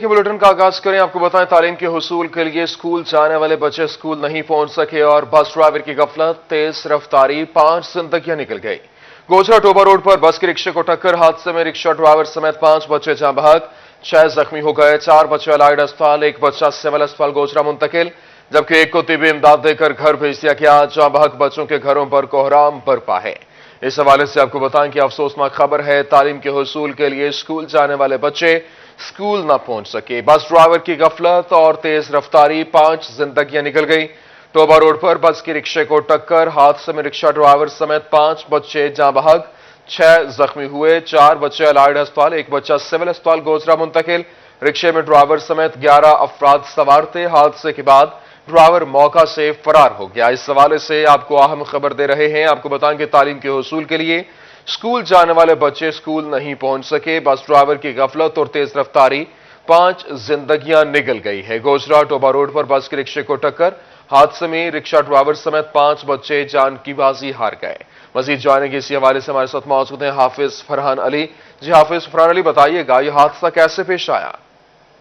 के बुलेटिन का आगाज करें। आपको बताएं, तालीम के हुसूल के लिए स्कूल जाने वाले बच्चे स्कूल नहीं पहुंच सके और बस ड्राइवर की गफलत, तेज रफ्तारी, 5 जिंदगियां निकल गई। गोजरा टोबा रोड पर बस के रिक्शे को टक्कर, हादसे में रिक्शा ड्राइवर समेत 5 बच्चे जाँ बहक, 6 जख्मी हो गए। 4 बच्चे अलाइड अस्पताल, 1 बच्चा सिविल अस्पताल गोजरा मुंतकिल, जबकि 1 को तिब्बी इमदाद देकर घर भेज दिया गया। जाँ बहक बच्चों के घरों पर कोहराम बरपा है। इस हवाले से आपको बताएं कि अफसोसनाक खबर है, तालीम के हुसूल के लिए स्कूल जाने वाले बच्चे स्कूल न पहुंच सके। बस ड्राइवर की गफलत और तेज रफ्तारी, 5 जिंदगियां निकल गई। टोबा रोड पर बस की रिक्शे को टक्कर, हादसे में रिक्शा ड्राइवर समेत 5 बच्चे जाँ बहक, 6 जख्मी हुए। 4 बच्चे अलाइड अस्पताल, 1 बच्चा सिविल अस्पताल गोजरा मुंतकिल। रिक्शे में ड्राइवर समेत 11 अफराद सवार थे। हादसे के बाद ड्राइवर मौका से फरार हो गया। इस हवाले से आपको अहम खबर दे रहे हैं। आपको बताएं कि तालीम के हुसूल के लिए स्कूल जाने वाले बच्चे स्कूल नहीं पहुंच सके। बस ड्राइवर की गफलत और तेज रफ्तारी, 5 जिंदगियां निकल गई है। गोजरा टोबा रोड पर बस के रिक्शे को टक्कर, हादसे में रिक्शा ड्राइवर समेत 5 बच्चे जान की बाजी हार गए। मजीद जानेंगे इसी हवाले से हमारे साथ मौजूद हैं हाफिज फरहान अली। जी हाफिज फरहान अली, बताइएगा ये हादसा कैसे पेश आया?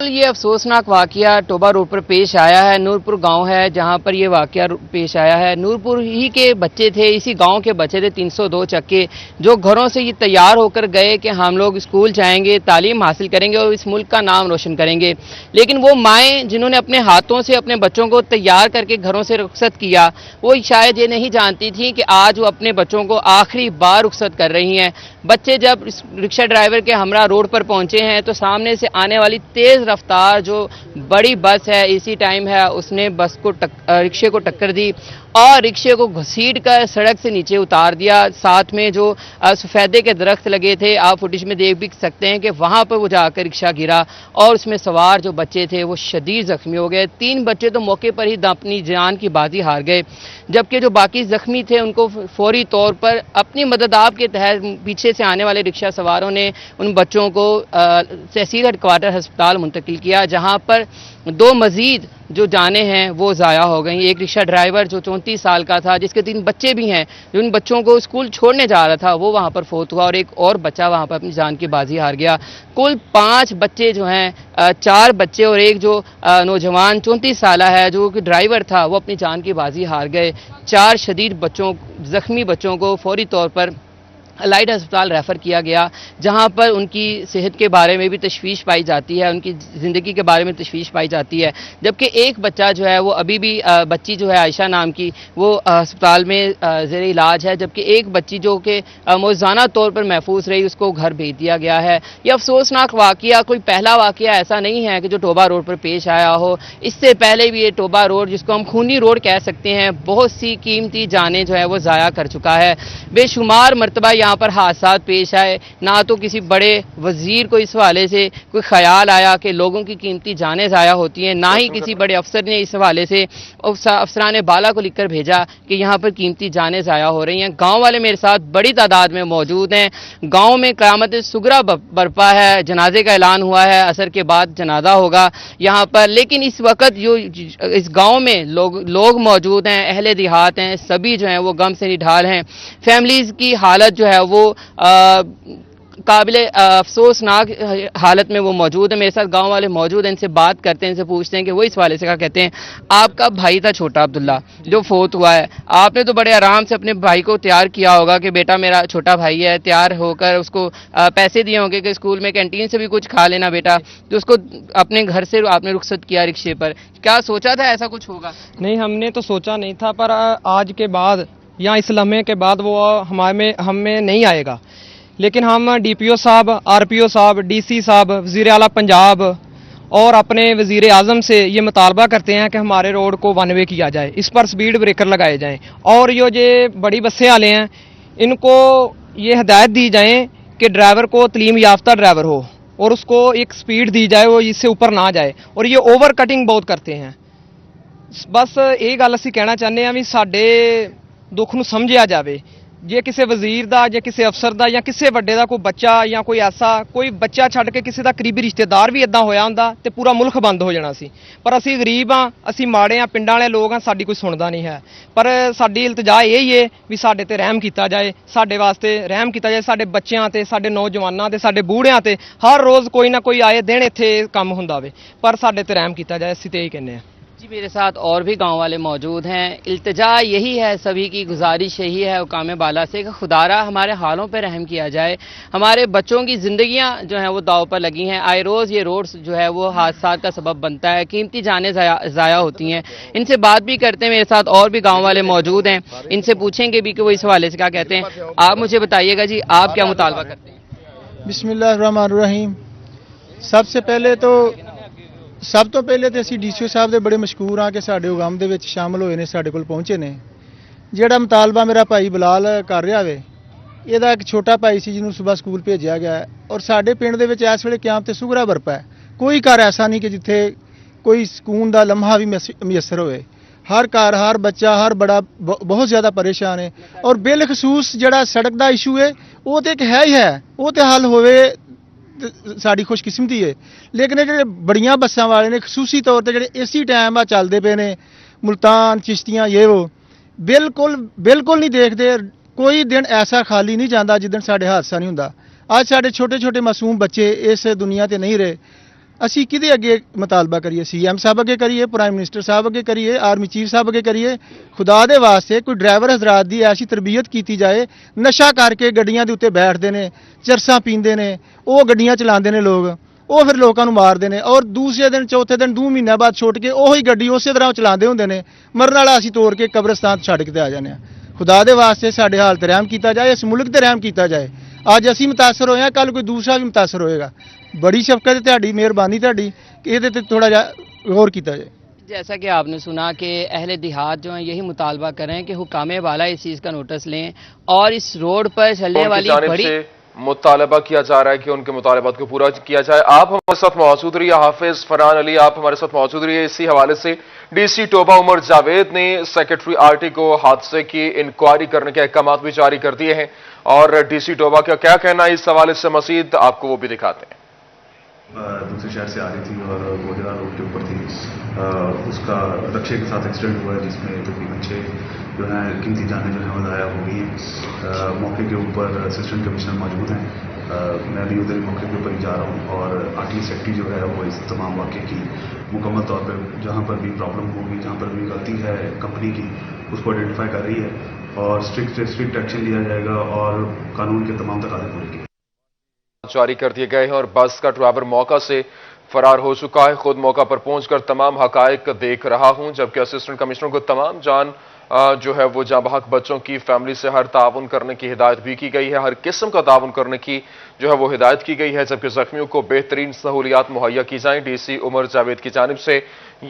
ये अफसोसनाक वाकया टोबा रोड पर पेश आया है। नूरपुर गांव है जहां पर ये वाकया पेश आया है। नूरपुर ही के बच्चे थे, इसी गांव के बच्चे थे 302 चक्के, जो घरों से ये तैयार होकर गए कि हम लोग स्कूल जाएंगे, तालीम हासिल करेंगे और इस मुल्क का नाम रोशन करेंगे। लेकिन वो माएँ जिन्होंने अपने हाथों से अपने बच्चों को तैयार करके घरों से रुखसत किया, वो शायद ये नहीं जानती थी कि आज वो अपने बच्चों को आखिरी बार रुखसत कर रही हैं। बच्चे जब रिक्शा ड्राइवर के हमरा रोड पर पहुंचे हैं तो सामने से आने वाली तेज रफ्तार जो बड़ी बस है, इसी टाइम है, उसने बस को रिक्शे को टक्कर दी और रिक्शे को घसीट कर सड़क से नीचे उतार दिया। साथ में जो सफेदे के दरख्त लगे थे, आप फुटेज में देख भी सकते हैं कि वहां पर वो जाकर रिक्शा गिरा और उसमें सवार जो बच्चे थे वो शदीद जख्मी हो गए। 3 बच्चे तो मौके पर ही अपनी जान की बाजी हार गए, जबकि जो बाकी जख्मी थे उनको फौरी तौर पर अपनी मदद आप के तहत पीछे से आने वाले रिक्शा सवारों ने उन बच्चों को तहसील हेडक्वार्टर अस्पताल मुंतकिल किया, जहां पर 2 मजीद जो जाने हैं वो ज़ाया हो गई। एक रिक्शा ड्राइवर जो 34 साल का था, जिसके 3 बच्चे भी हैं, जो उन बच्चों को स्कूल छोड़ने जा रहा था, वो वहाँ पर फोत हुआ और एक और बच्चा वहाँ पर अपनी जान की बाजी हार गया। कुल 5 बच्चे जो हैं, 4 बच्चे और एक जो नौजवान 34 साला है जो कि ड्राइवर था, वो अपनी जान की बाजी हार गए। 4 शदीद जख्मी बच्चों को फौरी तौर पर अलाइड अस्पताल रेफ़र किया गया, जहां पर उनकी सेहत के बारे में भी तशवीश पाई जाती है, उनकी ज़िंदगी के बारे में तशवीश पाई जाती है। जबकि एक बच्चा जो है वो अभी भी, बच्ची जो है आयशा नाम की, वो अस्पताल में ज़ेरे इलाज है, जबकि एक बच्ची जो कि मौज़ाना तौर पर महफूज रही, उसको घर भेज दिया गया है। यह अफसोसनाक वाकया कोई पहला वाकया ऐसा नहीं है कि जो टोबा रोड पर पेश आया हो। इससे पहले भी ये टोबा रोड, जिसको हम खूनी रोड कह सकते हैं, बहुत सी कीमती जानें जो है वो ज़ाया कर चुका है। बेशुमार मरतबा यहाँ पर हादसा पेश आए, ना तो किसी बड़े वजीर को इस हवाले से कोई ख्याल आया कि लोगों की कीमती जानें ज़ाया होती हैं, ना ही किसी बड़े अफसर ने इस हवाले से अफसरान बाला को लिखकर भेजा कि यहाँ पर कीमती जानें ज़ाया हो रही हैं। गाँव वाले मेरे साथ बड़ी तादाद में मौजूद हैं। गाँव में क़यामत सुगरा बरपा है, जनाजे का ऐलान हुआ है, असर के बाद जनाजा होगा यहाँ पर। लेकिन इस वक्त जो इस गाँव में लोग मौजूद हैं, अहले देहात हैं, सभी जो हैं वो गम से निढाल हैं। फैमिलीज़ की हालत जो है वो काबिल अफसोसनाक हालत में वो मौजूद है। मेरे साथ गांव वाले मौजूद हैं, इनसे बात करते हैं, इनसे पूछते हैं कि वो इस वाले से क्या कहते हैं। आपका भाई था छोटा अब्दुल्ला जो फोत हुआ है, आपने तो बड़े आराम से अपने भाई को तैयार किया होगा कि बेटा मेरा छोटा भाई है, तैयार होकर उसको पैसे दिए होंगे कि स्कूल में कैंटीन से भी कुछ खा लेना बेटा, तो उसको अपने घर से आपने रुखसत किया रिक्शे पर। क्या सोचा था ऐसा कुछ होगा? नहीं, हमने तो सोचा नहीं था, पर आज के बाद या इस लम्हे के बाद वो हमें नहीं आएगा। लेकिन हम DPO साहब, RPO साहब, DC साहब, वज़ीर आला पंजाब और अपने वज़ीर आज़म से ये मुतालबा करते हैं कि हमारे रोड को 1 वे किया जाए, इस पर स्पीड ब्रेकर लगाए जाएं और ये बड़ी बसें वाले हैं, इनको ये हिदायत दी जाए कि ड्राइवर को तलीम याफ्ता ड्राइवर हो और उसको एक स्पीड दी जाए, वो इससे ऊपर ना जाए। और ये ओवर कटिंग बहुत करते हैं। बस ये गल असीं कहना चाहते हैं भी साडे दुख नूं समझिया जाए। ਜੇ ਕਿਸੇ ਵਜ਼ੀਰ ਦਾ ਜਾਂ ਕਿਸੇ ਅਫਸਰ ਦਾ ਜਾਂ ਕਿਸੇ ਵੱਡੇ ਦਾ ਕੋਈ ਬੱਚਾ ਜਾਂ ਕੋਈ ਐਸਾ ਕੋਈ ਬੱਚਾ ਛੱਡ ਕੇ ਕਿਸੇ ਦਾ ਕਰੀਬੀ ਰਿਸ਼ਤੇਦਾਰ ਵੀ ਇਦਾਂ ਹੋਇਆ ਹੁੰਦਾ ਤੇ ਪੂਰਾ ਮੁਲਕ ਬੰਦ ਹੋ ਜਾਣਾ ਸੀ। ਪਰ ਅਸੀਂ ਗਰੀਬ ਆ, ਅਸੀਂ ਮਾੜੇ ਆ, ਪਿੰਡਾਂ ਵਾਲੇ ਲੋਕ ਆ, ਸਾਡੀ ਕੋਈ ਸੁਣਦਾ ਨਹੀਂ ਹੈ। ਪਰ ਸਾਡੀ ਇਲਤਜਾ ਇਹ ਹੀ ਹੈ ਵੀ ਸਾਡੇ ਤੇ ਰਹਿਮ ਕੀਤਾ ਜਾਏ, ਸਾਡੇ ਵਾਸਤੇ ਰਹਿਮ ਕੀਤਾ ਜਾਏ, ਸਾਡੇ ਬੱਚਿਆਂ ਤੇ, ਸਾਡੇ ਨੌਜਵਾਨਾਂ ਤੇ, ਸਾਡੇ ਬੂੜਿਆਂ ਤੇ ਹਰ ਰੋਜ਼ ਕੋਈ ਨਾ ਕੋਈ ਆਏ ਦਿਨ ਇੱਥੇ ਕੰਮ ਹੁੰਦਾ ਵੇ, ਪਰ ਸਾਡੇ ਤੇ ਰਹਿਮ ਕੀਤਾ ਜਾਏ, ਅਸੀਂ ਤੇ ਇਹੀ ਕਹਿੰਦੇ ਆ। जी, मेरे साथ और भी गांव वाले मौजूद हैं। इल्तिजा यही है, सभी की गुजारिश यही है हुकाम बाला से कि खुदारा हमारे हालों पर रहम किया जाए। हमारे बच्चों की ज़िंदगियां जो हैं वो दाव पर लगी हैं। आए रोज़ ये रोड्स जो है वो हादसा का सबब बनता है, कीमती जानें ज़ाया होती हैं। इनसे बात भी करते हैं, मेरे साथ और भी गाँव वाले मौजूद हैं, इनसे पूछेंगे भी कि वो इस हवाले से क्या कहते हैं। आप मुझे बताइएगा जी, आप क्या मुतालबा करते हैं? बिस्मिल्लाहिर्रहमानिर्रहीम। सबसे पहले तो ਸਭ ਤੋਂ ਪਹਿਲੇ ਤੇ ਅਸੀਂ ਡੀਸੀਓ ਸਾਹਿਬ ਦੇ ਬੜੇ ਮਸ਼ਕੂਰ ਹਾਂ ਕਿ ਸਾਡੇ ਉਗਮ ਦੇ ਵਿੱਚ ਸ਼ਾਮਲ ਹੋਏ ਨੇ, ਸਾਡੇ ਕੋਲ ਪਹੁੰਚੇ ਨੇ। ਜਿਹੜਾ ਮੁਤਾਲਬਾ ਮੇਰਾ ਭਾਈ ਬਲਾਲ ਕਰ ਰਿਹਾ ਵੇ, ਇਹਦਾ ਇੱਕ ਛੋਟਾ ਭਾਈ ਸੀ ਜਿਹਨੂੰ ਸਵੇਰ ਸਕੂਲ ਭੇਜਿਆ ਗਿਆ ਹੈ ਔਰ ਸਾਡੇ ਪਿੰਡ ਦੇ ਵਿੱਚ ਇਸ ਵੇਲੇ ਕਿਆਮਤ ਤੇ ਸੁਗਰਾ ਬਰਪਾ ਹੈ। ਕੋਈ ਘਰ ਐਸਾ ਨਹੀਂ ਕਿ ਜਿੱਥੇ ਕੋਈ ਸਕੂਨ ਦਾ ਲਮਹਾ ਵੀ ਮਿਯਸਰ ਹੋਵੇ। ਹਰ ਘਰ, ਹਰ ਬੱਚਾ, ਹਰ ਬੜਾ ਬਹੁਤ ਜ਼ਿਆਦਾ ਪਰੇਸ਼ਾਨ ਹੈ ਔਰ ਬਿਲਖਸੂਸ ਜਿਹੜਾ ਸੜਕ ਦਾ ਇਸ਼ੂ ਹੈ ਉਹ ਤੇ ਇੱਕ ਹੈ ਹੀ ਹੈ, ਉਹ ਤੇ ਹੱਲ ਹੋਵੇ ਸਾਡੀ ਖੁਸ਼ਕਿਸਮਤੀ ਹੈ। ਲੇਕਿਨ ਇਹ ਜਿਹੜੇ ਬੜੀਆਂ ਬੱਸਾਂ ਵਾਲੇ ਨੇ ਖਸੂਸੀ ਤੌਰ ਤੇ ਜਿਹੜੇ ਇਸੀ ਟਾਈਮ ਆ ਚੱਲਦੇ ਪਏ ਨੇ, ਮੁਲਤਾਨ, ਚਿਸ਼ਤੀਆਂ, ਇਹ ਉਹ ਬਿਲਕੁਲ ਨਹੀਂ ਦੇਖਦੇ। ਕੋਈ ਦਿਨ ਐਸਾ ਖਾਲੀ ਨਹੀਂ ਜਾਂਦਾ ਜਿੱਦਣ ਸਾਡੇ ਹਾਦਸਾ ਨਹੀਂ ਹੁੰਦਾ। ਅੱਜ ਸਾਡੇ ਛੋਟੇ ਛੋਟੇ ਮਾਸੂਮ ਬੱਚੇ ਇਸ ਦੁਨੀਆ ਤੇ ਨਹੀਂ ਰਹੇ। ਅਸੀਂ ਕਿਹਦੇ ਅੱਗੇ ਮੁਤਾਲਬਾ ਕਰੀਏ? ਸੀਐਮ ਸਾਹਿਬ ਅੱਗੇ ਕਰੀਏ, ਪ੍ਰਾਈਮ ਮਿਨਿਸਟਰ ਸਾਹਿਬ ਅੱਗੇ ਕਰੀਏ, ਆਰਮੀ ਚੀਫ ਸਾਹਿਬ ਅੱਗੇ ਕਰੀਏ? ਖੁਦਾ ਦੇ ਵਾਸਤੇ ਕੋਈ ਡਰਾਈਵਰ ਹਜ਼ਰਾਤ ਦੀ ਐਸੀ ਤਰਬੀਅਤ ਕੀਤੀ ਜਾਏ। ਨਸ਼ਾ ਕਰਕੇ ਗੱਡੀਆਂ ਦੇ ਉੱਤੇ ਬੈਠਦੇ ਨੇ, ਚਰਸਾਂ ਪੀਂਦੇ ਨੇ, ਉਹ ਗੱਡੀਆਂ ਚਲਾਉਂਦੇ ਨੇ ਲੋਕ, ਉਹ ਫਿਰ ਲੋਕਾਂ ਨੂੰ ਮਾਰਦੇ ਨੇ ਔਰ ਦੂਸਰੇ ਦਿਨ, ਚੌਥੇ ਦਿਨ, 2 ਮਹੀਨਿਆਂ ਬਾਅਦ ਛੁੱਟ ਕੇ ਉਹੀ ਗੱਡੀ ਉਸੇ ਤਰ੍ਹਾਂ ਚਲਾਉਂਦੇ ਹੁੰਦੇ ਨੇ। ਮਰਨ ਵਾਲਾ ਅਸੀਂ ਤੋੜ ਕੇ ਕਬਰਸਤਾਨ ਛੱਡ ਕੇ ਤੇ ਆ ਜਾਂਦੇ ਹਾਂ। ਖੁਦਾ ਦੇ ਵਾਸਤੇ ਸਾਡੇ ਹਾਲ ਤੇ ਰਹਿਮ ਕੀਤਾ ਜਾਏ, ਇਸ ਮੁਲਕ ਤੇ ਰਹਿਮ ਕੀਤਾ ਜਾਏ। ਅੱਜ ਅਸੀਂ ਮੁਤਾਸਰ ਹੋਏ ਹਾਂ, ਕੱਲ ਕੋਈ ਦੂਸਰਾ ਵੀ ਮੁਤਾਸਰ ਹੋਏਗਾ। बड़ी शफकत ਤੁਹਾਡੀ ਮਿਹਰਬਾਨੀ ਤੁਹਾਡੀ ਕਿ ਇਹਦੇ ਤੇ ਥੋੜਾ ਜਿਹਾ ਗੌਰ ਕੀਤਾ ਜਾਏ। जैसा कि आपने सुना कि अहले देहात जो हैं यही मुतालबा कर रहे हैं कि हुकाम वाला इस चीज़ का नोटिस लें और इस रोड पर चलने वाली बड़ी मुतालबा किया जा रहा है कि उनके मुतालबात को पूरा किया जाए। आप हमारे साथ मौजूद रहिए, हाफिज फरहान अली आप हमारे साथ मौजूद रहिए। इसी हवाले से डीसी टोबा उमर जावेद ने सेक्रेटरी आरटी को हादसे की इंक्वायरी करने के अहकाम भी जारी कर दिए हैं और डीसी टोबा का क्या कहना है इस हवाले से मजीद आपको वो भी दिखाते हैं। दूसरे शहर से आ रही थी और गोजरा रोड के ऊपर थी। उसका रक्षे के साथ एक्सीडेंट हुआ है जिसमें तकरीबन 6 जो है कीमती जानें जो है वो ज़ाया हो गई हैं। मौके के ऊपर असिस्टेंट कमिश्नर मौजूद हैं। मैं भी उधर मौके के ऊपर ही जा रहा हूँ और आरटी सेक्रेटरी जो है वो इस तमाम वाक़े की मुकम्मल तौर पर जहाँ पर भी प्रॉब्लम होगी, जहाँ पर भी गलती है कंपनी की, उसको आइडेंटिफाई कर रही है और स्ट्रिक्ट एक्शन लिया जाएगा और कानून के तमाम तकाज़े पूरे किए जारी कर दिए गए हैं और बस का ड्राइवर मौका से फरार हो चुका है। खुद मौका पर पहुंचकर तमाम हकायक देख रहा हूं, जबकि असिस्टेंट कमिश्नर को तमाम जो है वो जांबहक बच्चों की फैमिली से हर ताउन करने की हिदायत भी की गई है, हर किस्म का ताउन करने की जो है वो हिदायत की गई है, जबकि जख्मियों को बेहतरीन सहूलियात मुहैया की जाएं। डीसी उमर जावेद की जानिब से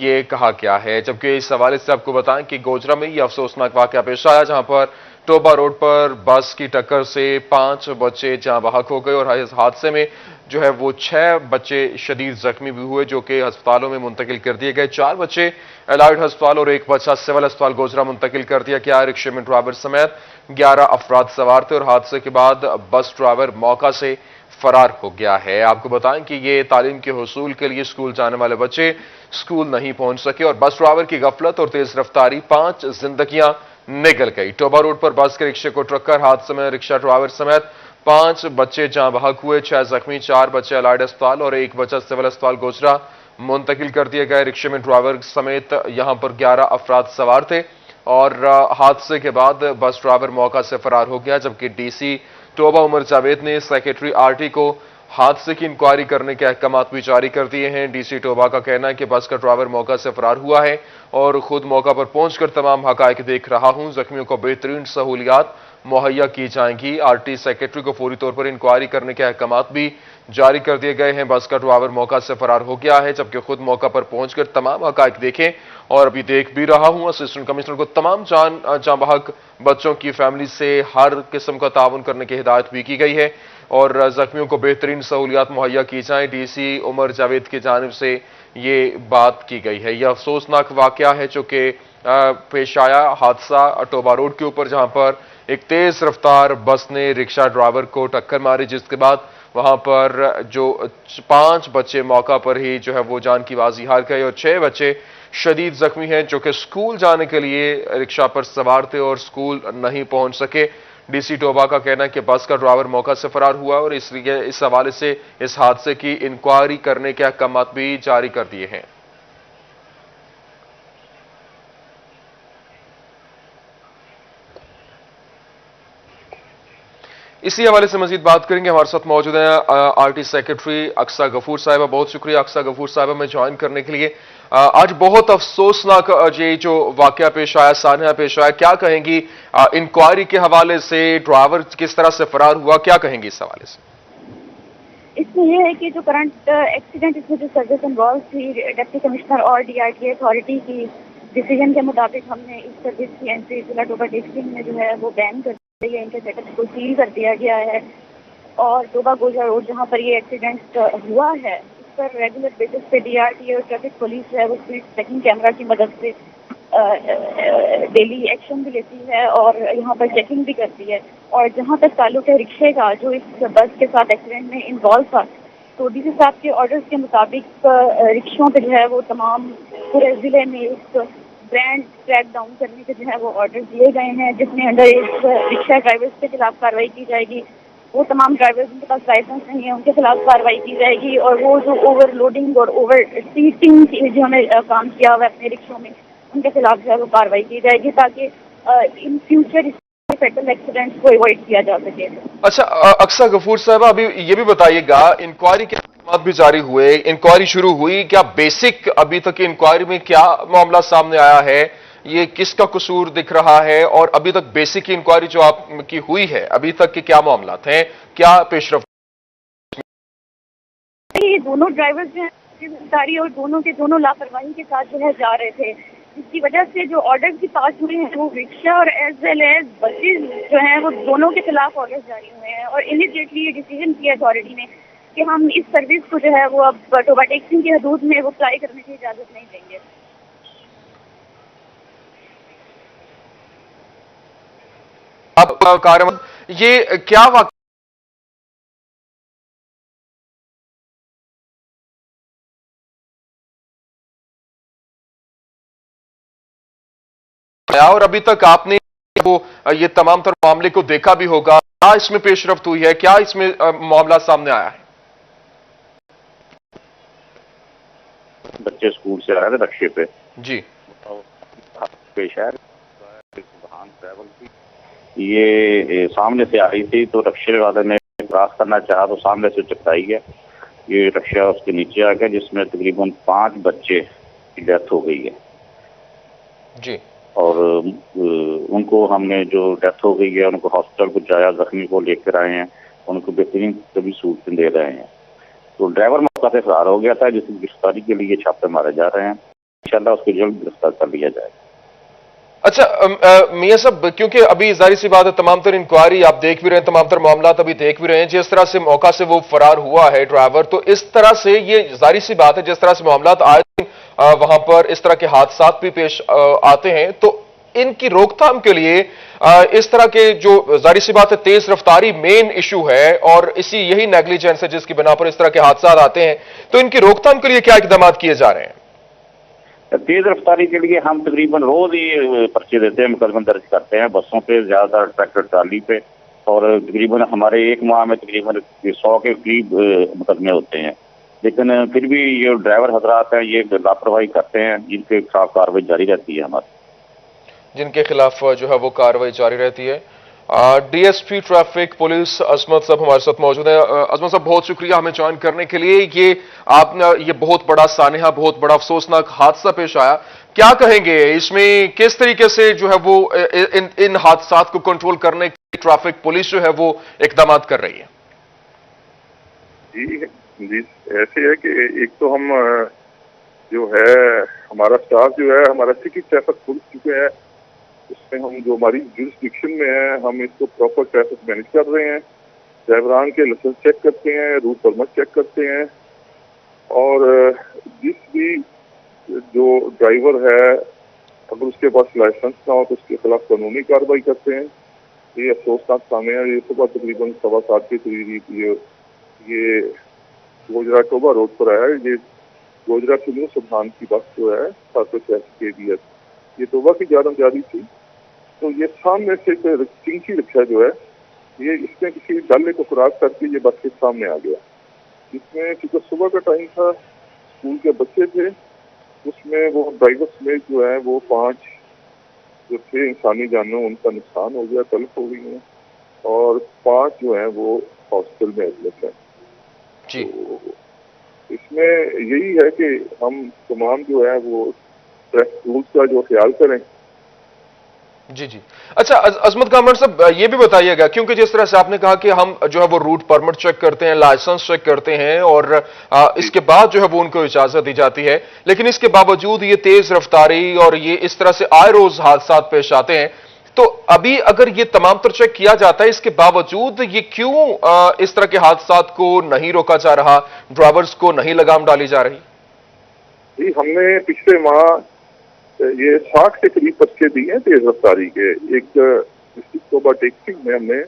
ये कहा गया है। जबकि इस हवाले से आपको बताएं कि गोजरा में यह अफसोसनाक वाकया पेश आया जहां पर टोबा रोड पर बस की टक्कर से 5 बच्चे जाँ बहक हो गए और इस हादसे में जो है वो 6 बच्चे शदीद जख्मी भी हुए जो कि अस्पतालों में मुंतकिल कर दिए गए। 4 बच्चे एलाइड अस्पताल और 1 बच्चा सिविल अस्पताल गोजरा मुंतकिल कर दिया गया। रिक्शे में ड्राइवर समेत 11 अफराद सवार थे और हादसे के बाद बस ड्राइवर मौका से फरार हो गया है। आपको बताएं कि ये तालीम के हुसूल के लिए स्कूल जाने वाले बच्चे स्कूल नहीं पहुंच सके और बस ड्राइवर की गफलत और तेज रफ्तारी 5 जिंदगियां निकल गई। टोबा रोड पर बस के रिक्शे को टक्कर हादसे में रिक्शा ड्राइवर समेत 5 बच्चे जाँ बहक हुए, 6 जख्मी, 4 बच्चे एलाइड अस्पताल और 1 बच्चा सिविल अस्पताल गोजरा मुंतकिल कर दिए गए। रिक्शे में ड्राइवर समेत यहां पर 11 अफराद सवार थे और हादसे के बाद बस ड्राइवर मौका से फरार हो गया। जबकि डीसी टोबा उमर जावेद ने सेक्रेटरी आरटी को हादसे की इंक्वायरी करने के अहकाम भी जारी कर दिए हैं। डीसी टोबा का कहना है कि बस का ड्राइवर मौका से फरार हुआ है और खुद मौका पर पहुंचकर तमाम हकायक देख रहा हूं। जख्मियों को बेहतरीन सहूलियात मुहैया की जाएंगी। आरटी सेक्रेटरी को फौरी तौर पर इंक्वायरी करने के अहकाम भी जारी कर दिए गए हैं। बस का ड्राइवर मौका से फरार हो गया है, जबकि खुद मौका पर पहुंचकर तमाम हकायक देखें और अभी देख भी रहा हूं। असिस्टेंट कमिश्नर को तमाम जाँ बहक बच्चों की फैमिली से हर किस्म का ताउन करने की हिदायत भी की गई है और जख्मियों को बेहतरीन सहूलियात मुहैया की जाएं। डीसी उमर जावेद की जानिब से ये बात की गई है। यह अफसोसनाक वाकया है जो कि पेश आया हादसा टोबा रोड के ऊपर, जहां पर एक तेज रफ्तार बस ने रिक्शा ड्राइवर को टक्कर मारी, जिसके बाद वहां पर जो 5 बच्चे मौका पर ही जो है वो जान की बाजी हार गए और 6 बच्चे शदीद जख्मी हैं, जो कि स्कूल जाने के लिए रिक्शा पर सवार थे और स्कूल नहीं पहुंच सके। डीसी टोबा का कहना है कि बस का ड्राइवर मौका से फरार हुआ और इसलिए इस हवाले से इस हादसे की इंक्वायरी करने के अहकाम भी जारी कर दिए हैं। इसी हवाले से मजीद बात करेंगे। हमारे साथ मौजूद हैं आरटी सेक्रेटरी अक्सा गफूर साहिबा। बहुत शुक्रिया अक्सा गफूर साहिबा में ज्वाइन करने के लिए। आज बहुत अफसोसनाक ये जो वाकया पेश आया, सान्या पेश आया, क्या कहेंगी इंक्वायरी के हवाले से? ड्राइवर किस तरह से फरार हुआ, क्या कहेंगी इस हवाले से? इसमें यह है कि जो करंट एक्सीडेंट, इसमें जो सर्विस इन्वॉल्व थी, डिप्टी कमिश्नर और डीआरटीए अथॉरिटी की डिसीजन के मुताबिक हमने इस सर्विस की एंट्री जिला टोबा डिस्ट्रिक्ट में जो है वो बैन कर दी है। इनके सेटअप को सील कर दिया गया है और टोबा गोजा रोड जहाँ पर ये एक्सीडेंट हुआ है, इस पर रेगुलर बेसिस पे डीआरटीए और ट्रैफिक पुलिस जो है वो स्पीड चेकिंग कैमरा की मदद से डेली एक्शन भी लेती है और यहाँ पर चेकिंग भी करती है। और जहाँ तक ताल्लुक है रिक्शे का, जो इस बस के साथ एक्सीडेंट में इन्वॉल्व था, तो डीसी साहब के ऑर्डर्स के मुताबिक रिक्शों पे जो है वो तमाम पूरे ज़िले में एक ब्रांड क्रैक डाउन करने के जो है वो ऑर्डर दिए गए हैं, जिसमें अंडर इस रिक्शा ड्राइवर्स के खिलाफ कार्रवाई की जाएगी। वो तमाम ड्राइवर्स जिनके पास लाइसेंस नहीं है उनके खिलाफ कार्रवाई की जाएगी और वो जो ओवरलोडिंग और ओवर सीटिंग जिन्होंने काम किया हुआ है अपने रिक्शों में, उनके खिलाफ जो है वो कार्रवाई की जाएगी ताकि इन फ्यूचर फेटल एक्सीडेंट्स को अवॉइड किया जा सके। अच्छा अक्सा गफूर साहब, अभी ये भी बताइएगा, इंक्वायरी के अहकाम भी जारी हुए, इंक्वायरी शुरू हुई, क्या बेसिक अभी तक की इंक्वायरी में क्या मामला सामने आया है, ये किसका कसूर दिख रहा है, और अभी तक बेसिक इंक्वायरी जो आपकी हुई है अभी तक के क्या मामला थे, क्या पेशरफ्त? ये दोनों ड्राइवर्स जो हैं और दोनों के दोनों लापरवाही के साथ जो है जा रहे थे, जिसकी वजह से जो ऑर्डर्स भी पास हुए हैं वो रिक्शा और एज वेल एज बसेस जो हैं वो दोनों के खिलाफ ऑर्डर्स जारी हुए हैं। और इमीडिएटली ये डिसीजन किया अथॉरिटी ने कि हम इस सर्विस को जो है वो अब टोबा टैक्सी की हदूद में वो फ्लाई करने की इजाजत नहीं देंगे। अब कार्रवाई ये क्या वाकया और अभी तक आपने वो ये तमाम तर मामले को देखा भी होगा, क्या इसमें पेशरफ्त हुई है, क्या इसमें मामला सामने आया है? बच्चे स्कूल से आ रहे थे रक्षे पे जी, पेश है वाहन ट्रैवल की, ये सामने से आ रही थी तो रक्षे वाले ने क्रॉस करना चाहा तो सामने से टकराई है। ये रक्षा उसके नीचे आ गया, जिसमें तकरीबन 5 बच्चे की डेथ हो गई है जी। और उनको हमने जो डेथ हो गई है उनको हॉस्पिटल पहुंचाया, जख्मी को लेकर आए हैं, उनको बेहतरीन सभी सहूलतें दे रहे हैं। तो ड्राइवर मौका से फरार हो गया था, जिसकी गिरफ्तारी के लिए छापे मारे जा रहे हैं। इंशाल्लाह उसको जल्द गिरफ्तार कर लिया जाएगा। अच्छा मियां साहब, क्योंकि अभी जाहिर सी बात है तमाम तर इंक्वायरी आप देख भी रहे हैं, तमाम तर मामला अभी देख भी रहे हैं, जिस तरह से मौका से वो फरार हुआ है ड्राइवर, तो इस तरह से ये जाहिर सी बात है जिस तरह से मामला आए वहां पर इस तरह के हादसा भी पेश आते हैं, तो इनकी रोकथाम के लिए इस तरह के जो जाहिर सी बात है तेज रफ्तारी मेन इशू है और इसी यही नेग्लिजेंस है जिसकी बिना पर इस तरह के हादसा आते हैं, तो इनकी रोकथाम के लिए क्या इकदाम किए जा रहे हैं? तेज रफ्तारी के लिए हम तकरीबन रोज ही पर्चे देते हैं, मुकदमा दर्ज करते हैं बसों पे, ज्यादातर ट्रैक्टर ट्राली पे, और तकरीबन हमारे एक माह में तकरीबन 100 के करीब मुकदमे होते हैं। लेकिन फिर भी ये ड्राइवर हजरात हैं, ये लापरवाही करते हैं, जिनके खिलाफ कार्रवाई जारी रहती है हमारी, जिनके खिलाफ जो है वो कार्रवाई जारी रहती है। डीएसपी ट्रैफिक पुलिस अजमत साहब हमारे साथ मौजूद है। अजमत साहब बहुत शुक्रिया हमें ज्वाइन करने के लिए। ये आपने ये बहुत बड़ा सानहा, बहुत बड़ा अफसोसनाक हादसा पेश आया, क्या कहेंगे इसमें, किस तरीके से जो है वो इन हादसा को कंट्रोल करने की ट्रैफिक पुलिस जो है वो इकदाम कर रही है? जी ऐसे है कि एक तो हम जो है हमारा स्टाफ जो है हमारा सिटी ट्रैफिक पुलिस चुके हैं, इसमें हम जो हमारी जुरिस्डिक्शन में है हम इसको प्रॉपर ट्रैफिक मैनेज कर रहे हैं। ड्राइवरान के लाइसेंस चेक करते हैं, रूट परमिट चेक करते हैं, और जिस भी जो ड्राइवर है अगर उसके पास लाइसेंस ना हो तो उसके खिलाफ कानूनी कार्रवाई करते हैं। ये अफसोसनाक सामने है। ये सुबह तकरीबन 7:15 के करीब ये गोजरा टोबा रोड पर आया। ये गोजरा से न्यू सुबहान की बस जो है 786 KBS, ये टोबा की जानब जा रही थी। तो ये सामने से एक चिंकी रिक्शा जो है, ये इसने किसी डाले को क्रॉस करके ये बस के सामने आ गया। इसमें क्योंकि सुबह का टाइम था, स्कूल के बच्चे थे, उसमें वो ड्राइवर समेत जो है वो 5 जो थे इंसानी जानों, उनका नुकसान हो गया, तलब हो गई है और 5 जो है वो हॉस्पिटल में एडमिट है। जी। तो इसमें यही है कि हम तमाम जो है वो ट्रैफिक रूल्स का जो ख्याल करें। जी जी। अच्छा अजमत कामरान साहब, ये भी बताइएगा, क्योंकि जिस तरह से आपने कहा कि हम जो है वो रूट परमिट चेक करते हैं, लाइसेंस चेक करते हैं और इसके बाद जो है वो उनको इजाजत दी जाती है, लेकिन इसके बावजूद ये तेज रफ्तारी और ये इस तरह से आए रोज हादसा पेश आते हैं। तो अभी अगर ये तमाम तर चेक किया जाता है, इसके बावजूद ये क्यों इस तरह के हादसा को नहीं रोका जा रहा, ड्राइवर्स को नहीं लगाम डाली जा रही? जी, हमने पिछले माह ये 60 के करीब पर्चे दिए हैं तेज रफ्तारी के। एक डिस्ट्रिक्ट टोबा टेक्सिंग में हमने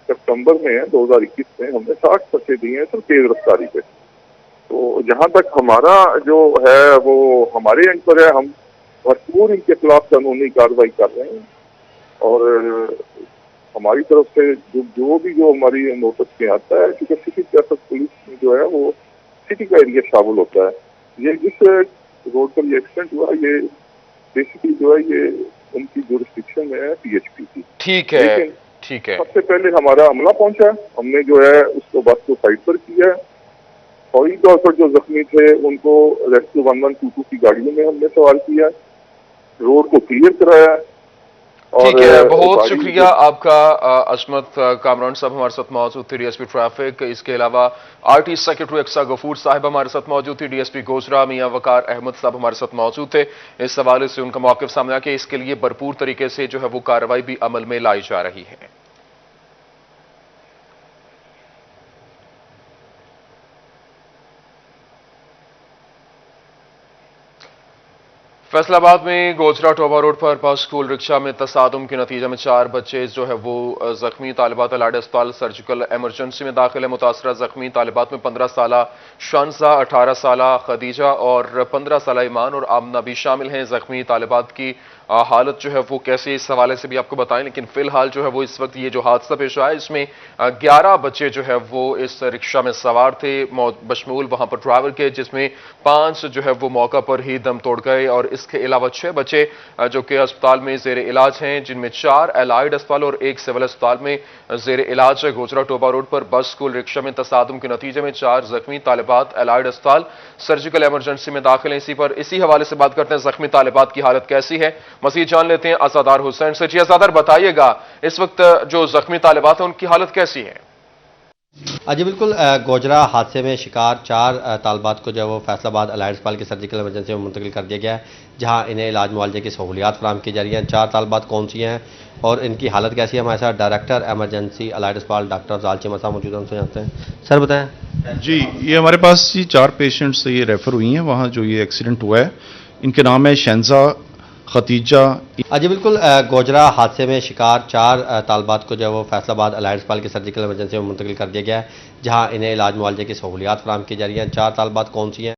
सितंबर में 2021 में हमने 60 पर्चे दिए हैं तो तेज रफ्तारी पे। तो जहां तक हमारा जो है वो हमारे एंड पर है, हम भरपूर इनके खिलाफ कानूनी कार्रवाई कर रहे हैं और हमारी तरफ से जो हमारी नोटिस में आता है, क्योंकि सिटी ट्रैफिक पुलिस में जो है वो सिटी का एरिया शामिल होता है। ये जिस रोड पर ये एक्सीडेंट हुआ, ये बेसिकली जो है ये उनकी जुरिस्डिक्शन में है, PHP की। ठीक है, ठीक है। सबसे पहले हमारा अमला पहुंचा, हमने जो है उसको बस को साइड पर किया। फौरी तौर पर जो जख्मी थे उनको रेस्क्यू 1122 की गाड़ियों में हमने सवार किया, रोड को क्लियर कराया। ठीक है, बहुत शुक्रिया आपका अजमत कामरान साहब हमारे साथ मौजूद थे, DSP ट्रैफिक। इसके अलावा RT सेक्रेटरी अक्सा गफूर साहिब हमारे साथ मौजूद थी, DSP गोजरा मियां वकार अहमद साहब हमारे साथ मौजूद थे। इस हवाले से उनका मौक़िफ़ सामने आया कि इसके लिए भरपूर तरीके से जो है वो कार्रवाई भी अमल में लाई जा रही है। फैसलाबाद में गोजरा टोबा रोड पर बस स्कूल रिक्शा में तसादुम के नतीजे में 4 बच्चे जो है वो जख्मी। तालिबात अलाइड अस्पताल सर्जिकल एमरजेंसी में दाखिल है। मुतासरा जख्मी तालिबात में 15 साला शानजा, 18 साला खदीजा और 15 साला ईमान और आमना भी शामिल हैं। जख्मी तालिबात की हालत जो है वो कैसे, इस हवाले से भी आपको बताएं, लेकिन फिलहाल जो है वो इस वक्त ये जो हादसा पेश आया इसमें 11 बच्चे जो है वो इस रिक्शा में सवार थे, बशमूल वहां पर ड्राइवर के, जिसमें 5 जो है वो मौका पर ही दम तोड़ गए और इसके अलावा 6 बच्चे जो कि अस्पताल में जेर इलाज हैं, जिनमें 4 एलाइड अस्पताल और 1 सिविल अस्पताल में जेर इलाज है। गोजरा टोबा रोड पर बस स्कूल रिक्शा में तसादुम के नतीजे में 4 जख्मी। तालिबात एलाइड अस्पताल सर्जिकल एमरजेंसी में दाखिल है। इसी हवाले से बात करते हैं, जख्मी तालिबात की हालत कैसी है, मज़ीद जान लेते हैं अज़ादार हुसैन से। जी अज़ादार, बताइएगा इस वक्त जो जख्मी तालिबात हैं उनकी हालत कैसी है? जी बिल्कुल, गोजरा हादसे में शिकार 4 तालिबात को जो है वो फैसलाबाद अलाइड अस्पताल की सर्जिकल एमरजेंसी में मुंतकिल कर दिया गया है, जहां इन्हें इलाज मुआवजे की सहूलियात फराहम की जा रही हैं। 4 तालिबात कौन सी हैं और इनकी हालत कैसी है, हमारे साथ डायरेक्टर एमरजेंसी अलाइड अस्पताल डॉक्टर जालची मसा मौजूद हैं, उनसे जानते हैं। सर बताएं। जी, ये हमारे पास ये 4 पेशेंट्स ये रेफ़र हुई हैं वहाँ जो ये एक्सीडेंट हुआ है। इनके नाम है शहनजा, खतीजा। जी बिल्कुल, गोजरा हादसे में शिकार 4 तालिबात को जो है वो फैसलाबाद अलाइड अस्पताल की सर्जिकल एमरजेंसी में मुंतकिल कर दिया गया है, जहां इन्हें इलाज मुआवजे की सहूलियात फराहम की जा रही हैं। 4 तालिबात कौन सी हैं?